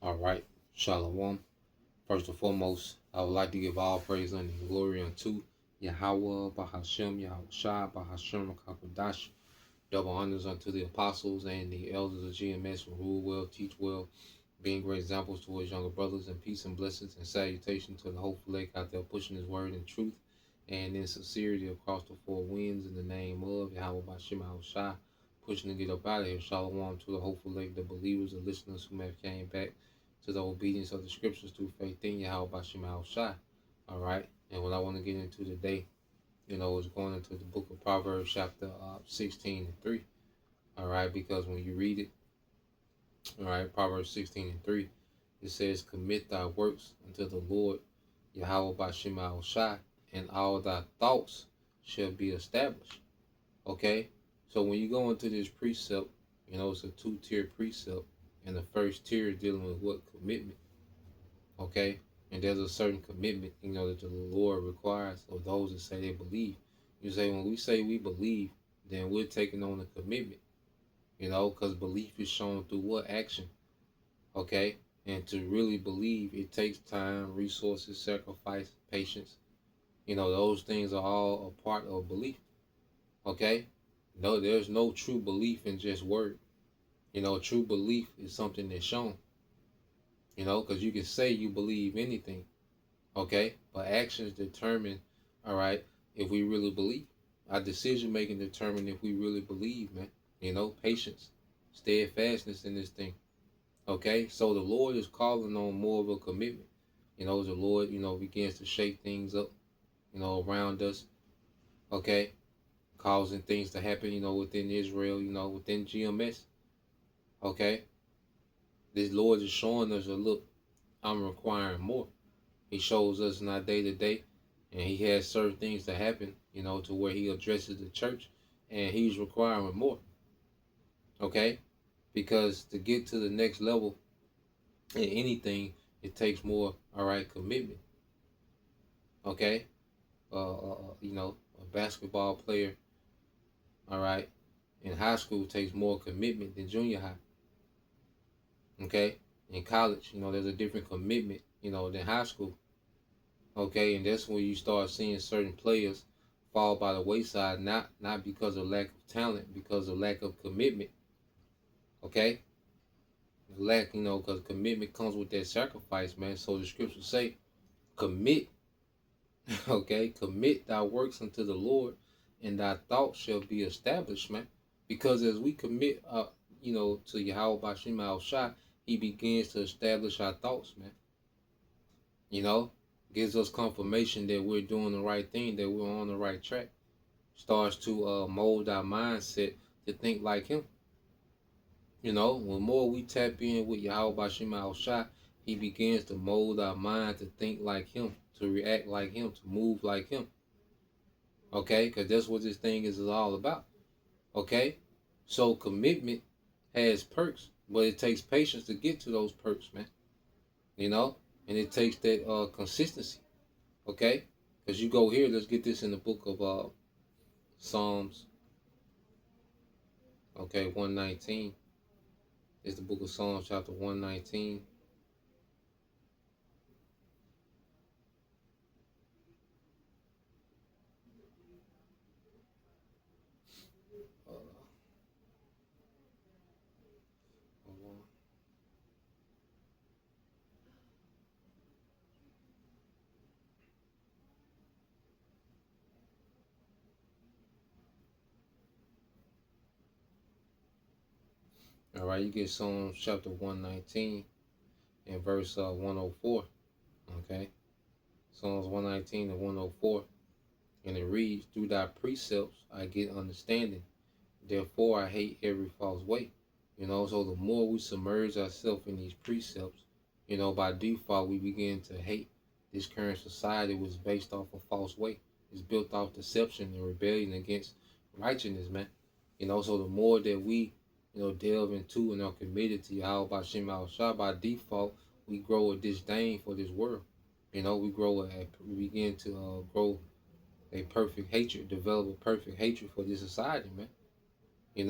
All right, Shalom. First and foremost, I would like to give all praise and glory unto Yahweh, Bahashem, Yahweh Shai, Bahashem, Kakadash. Double honors unto the apostles and the elders of GMS who rule well, teach well, being great examples towards younger brothers, and peace and blessings and salutation to the hopeful lake out there pushing his word in truth and in sincerity across the four winds in the name of Yahweh Bashem Yahweh Shai, pushing to get up out of here. Shalom to the hopeful lake, the believers, the listeners who may have came back to the obedience of the scriptures through faith in Yahweh Bashem Yahweh Shai. All right, and what I want to get into today, is going into the book of Proverbs, chapter 16 and 3. All right, because when you read it, all right, Proverbs 16 and 3, it says, "Commit thy works unto the Lord, Yahweh Bashem Yahweh Shai, and all thy thoughts shall be established." Okay, so when you go into this precept, it's a two-tier precept, and the first tier is dealing with what? Commitment. Okay, and there's a certain commitment, that the Lord requires of those that say they believe. You say, when we say we believe, then we're taking on a commitment, because belief is shown through what? Action. Okay, and to really believe, it takes time, resources, sacrifice, patience. Those things are all a part of belief. Okay, no, there's no true belief in just word. True belief is something that's shown. Because you can say you believe anything. Okay, but actions determine, all right, if we really believe. Our decision making determine if we really believe, man. Patience, steadfastness in this thing. Okay, so the Lord is calling on more of a commitment. The Lord, begins to shake things up, around us. Okay, causing things to happen, within Israel, within GMS. Okay, this Lord is showing us a look. I'm requiring more. He shows us in our day to day, and He has certain things to happen, to where He addresses the church, and He's requiring more. Okay, because to get to the next level in anything, it takes more. All right, commitment. Okay, a basketball player, all right, in high school takes more commitment than junior high. Okay, in college, there's a different commitment, than high school. Okay, and that's when you start seeing certain players fall by the wayside, not because of lack of talent, because of lack of commitment. Okay, lack, because commitment comes with that sacrifice, man. So the scriptures say, commit. Okay, commit thy works unto the Lord, and thy thoughts shall be established, man. Because as we commit, to Yahweh Bashem Al Shai, He begins to establish our thoughts, man. Gives us confirmation that we're doing the right thing, that we're on the right track. Starts to mold our mindset to think like Him. When more we tap in with Yahweh Bashem Al Shai, He begins to mold our mind to think like Him, to react like Him, to move like Him. Okay, because that's what this thing is all about. Okay, so commitment has perks, but it takes patience to get to those perks, man. And it takes that consistency. Okay, because you go here, let's get this in the book of Psalms. Okay, 119 is the book of Psalms, chapter 119. All right, you get Psalms chapter 119 and verse 104. Okay, Psalms 119 and 104. And it reads, "Through thy precepts I get understanding. Therefore I hate every false way." So the more we submerge ourselves in these precepts, by default we begin to hate this current society, which is based off a false way. It's built off deception and rebellion against righteousness, man. So the more that we, delve into and are committed to Yahweh Bashem Al Shah, by default, we grow a disdain for this world. We begin to grow a perfect hatred, develop a perfect hatred for this society, man. Ain't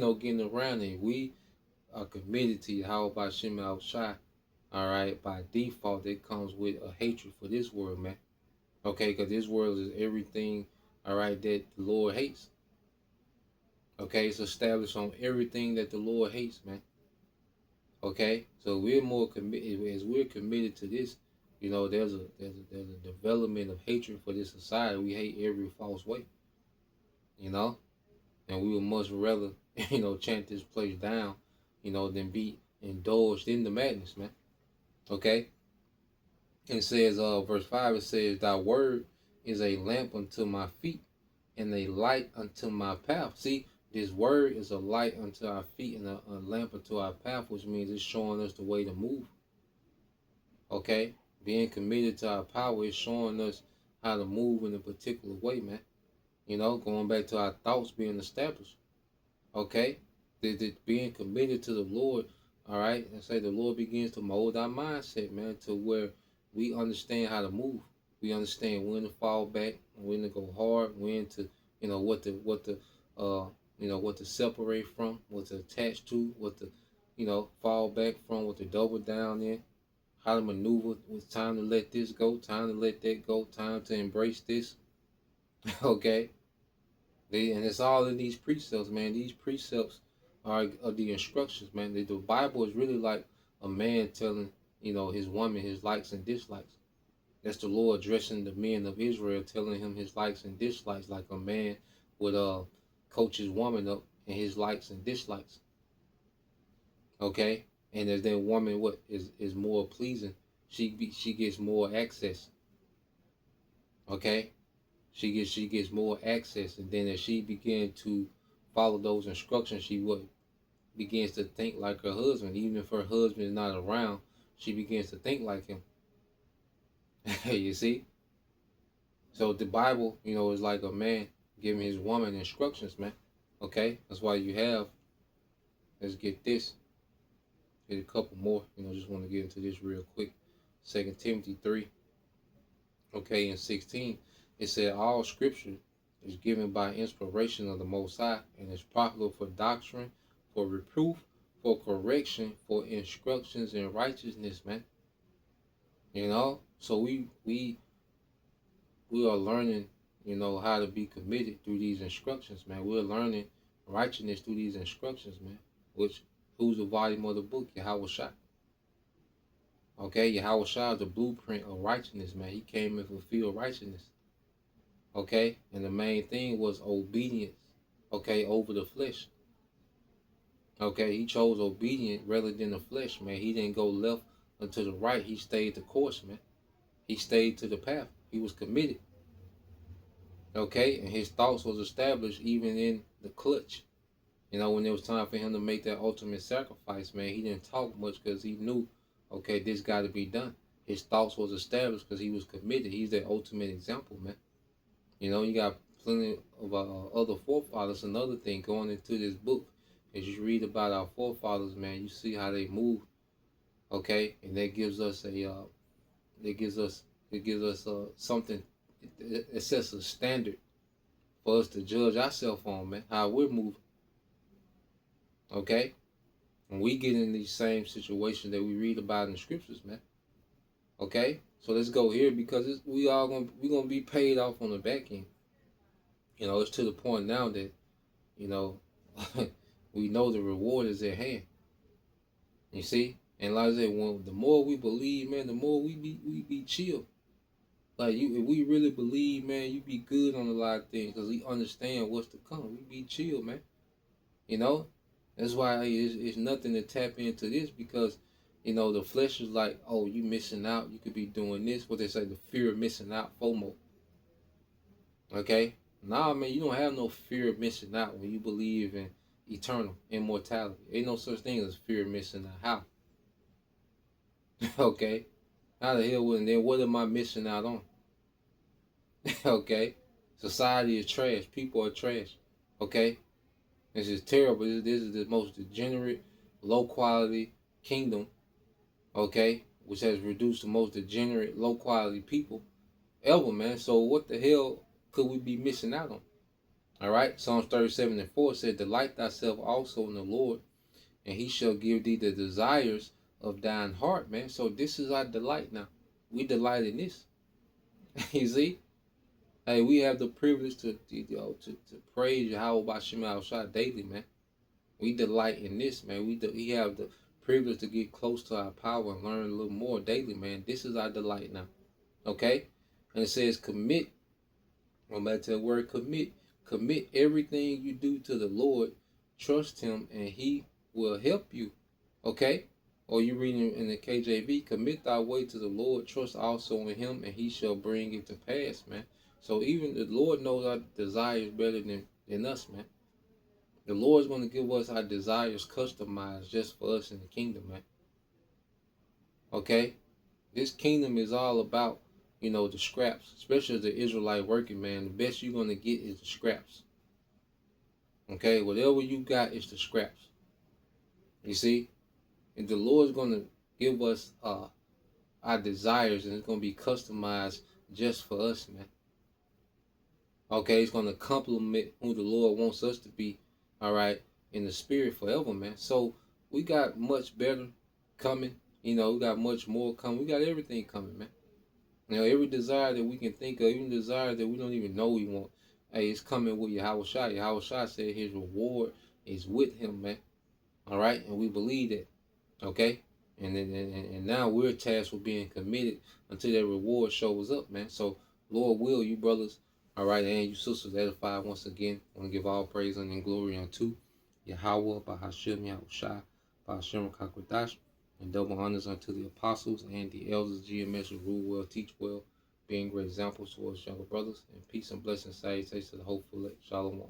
no getting around it. We are committed to Yahweh Shem Al Shai, all right, by default, it comes with a hatred for this world, man. Okay, because this world is everything, all right, that the Lord hates. Okay, it's established on everything that the Lord hates, man. Okay, so we're more committed as we're committed to this. You know, there's a development of hatred for this society. We hate every false way. You know, and we would much rather chant this place down, than be indulged in the madness, man. Okay, and it says, verse 5, it says, "Thy word is a lamp unto my feet and a light unto my path." See, this word is a light unto our feet and a lamp unto our path, which means it's showing us the way to move. Okay, being committed to our power is showing us how to move in a particular way, man. Going back to our thoughts being established. Okay, being committed to the Lord. All right, and say the Lord begins to mold our mindset, man, to where we understand how to move. We understand when to fall back, when to go hard, when to, what to separate from, what to attach to, what to, fall back from, what to double down in, how to maneuver. It's time to let this go, time to let that go, time to embrace this. Okay, and it's all in these precepts, man. These precepts are the instructions, man. The Bible is really like a man telling, his woman his likes and dislikes. That's the Lord addressing the men of Israel, telling him his likes and dislikes, like a man would coach his woman up in his likes and dislikes. Okay, and as that woman what is more pleasing, she gets more access. Okay, she gets more access, and then as she began to follow those instructions, she would begins to think like her husband. Even if her husband is not around, she begins to think like him. You see? So the Bible, is like a man giving his woman instructions, man. Okay? That's why you have, let's get this. Get a couple more. Just want to get into this real quick. 2 Timothy 3. Okay, in 16, it said, "All scripture is given by inspiration of the Most High and is profitable for doctrine, for reproof, for correction, for instructions in righteousness," man. So we are learning, how to be committed through these instructions, man. We're learning righteousness through these instructions, man. Who's the volume of the book? Yahweh Shai. Okay, Yahweh Shai is the blueprint of righteousness, man. He came and fulfilled righteousness. Okay, and the main thing was obedience. Okay, over the flesh. Okay, he chose obedience rather than the flesh, man. He didn't go left or to the right. He stayed the course, man. He stayed to the path. He was committed. Okay, and his thoughts was established even in the clutch. When it was time for him to make that ultimate sacrifice, man, he didn't talk much because he knew, okay, this got to be done. His thoughts was established because he was committed. He's the ultimate example, man. You got plenty of other forefathers. Another thing going into this book, as you read about our forefathers, man, you see how they move. Okay, and that gives us something. It sets a standard for us to judge ourselves on, man, how we're moving. Okay, and we get in these same situations that we read about in the scriptures, man. Okay, so let's go here because we're gonna be paid off on the back end. It's to the point now that we know the reward is at hand. You see, and like I said, the more we believe, man, the more we be chill. Like if we really believe, man, you be good on a lot of things because we understand what's to come. We be chill, man. That's why it's nothing to tap into this because, the flesh is like, oh, you missing out. You could be doing this. What they say, the fear of missing out, FOMO. Okay? Nah, man, you don't have no fear of missing out when you believe in eternal immortality. Ain't no such thing as fear of missing out. How? Okay? How the hell would then what am I missing out on? Okay? Society is trash. People are trash. Okay? This is terrible. This is the most degenerate, low quality kingdom, okay, which has reduced the most degenerate, low quality people ever, man. So what the hell could we be missing out on? All right, Psalms 37:4 said, "Delight thyself also in the Lord, and he shall give thee the desires of thine heart, man. So this is our delight now. We delight in this. You see? Hey, we have the privilege to praise Yahweh Bashim Al daily, man. We delight in this, man. We have the privilege to get close to our power and learn a little more daily, man. This is our delight now. Okay? And it says commit. I'm back to the word commit. Commit everything you do to the Lord. Trust him and he will help you. Okay? Or you reading in the KJV, commit thy way to the Lord, trust also in him, and he shall bring it to pass, man. So even the Lord knows our desires better than us, man. The Lord's going to give us our desires customized just for us in the kingdom, man. Okay? This kingdom is all about, the scraps, especially the Israelite working man. The best you're going to get is the scraps. Okay? Whatever you got is the scraps. You see? And the Lord's going to give us our desires, and it's going to be customized just for us, man. Okay? It's going to complement who the Lord wants us to be, all right, in the spirit forever, man. So we got much better coming. We got much more coming. We got everything coming, man. Every desire that we can think of, even desire that we don't even know we want, hey, it's coming with Yahweh Shai. Yahweh Shai said his reward is with him, man. All right? And we believe that. Okay? And now we're tasked with being committed until that reward shows up, man. So, Lord will, you brothers, all right, and you sisters edified once again. I want to give all praise and glory unto Yahweh, Bahashim, Yahushua, Bahashim, Kakwadash, and double honors unto the apostles and the elders, GMS, who rule well, teach well, being great examples towards younger brothers. And peace and blessings, salutations to the hopeful. Shalom.